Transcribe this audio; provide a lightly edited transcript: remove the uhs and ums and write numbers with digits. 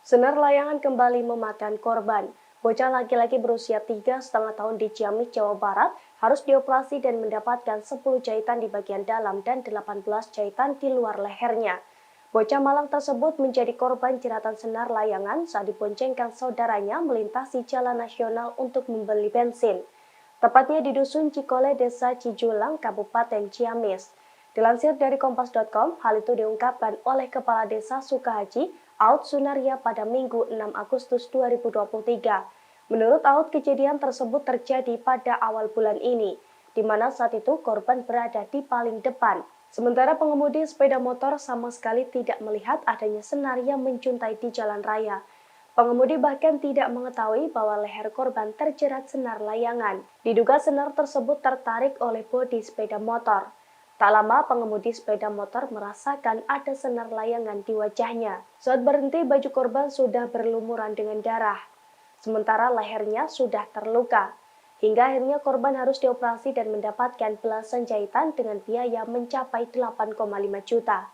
Senar layangan kembali memakan korban. Bocah laki-laki berusia 3,5 tahun di Ciamis, Jawa Barat harus dioperasi dan mendapatkan 10 jahitan di bagian dalam dan 18 jahitan di luar lehernya. Bocah malang tersebut menjadi korban jeratan senar layangan saat diboncengkan saudaranya melintasi jalan nasional untuk membeli bensin. Tepatnya di Dusun Cikole, Desa Cijulang, Kabupaten Ciamis. Dilansir dari Kompas.com, hal itu diungkapkan oleh Kepala Desa Sukahaji, Aud Sunaria pada Minggu 6 Agustus 2023. Menurut Aud, kejadian tersebut terjadi pada awal bulan ini, di mana saat itu korban berada di paling depan. Sementara pengemudi sepeda motor sama sekali tidak melihat adanya senar yang menjuntai di jalan raya. Pengemudi bahkan tidak mengetahui bahwa leher korban terjerat senar layangan. Diduga senar tersebut tertarik oleh bodi sepeda motor. Tak lama pengemudi sepeda motor merasakan ada senar layangan di wajahnya. Saat berhenti, baju korban sudah berlumuran dengan darah. Sementara lehernya sudah terluka. Hingga akhirnya korban harus dioperasi dan mendapatkan belasan jahitan dengan biaya mencapai 8,5 juta.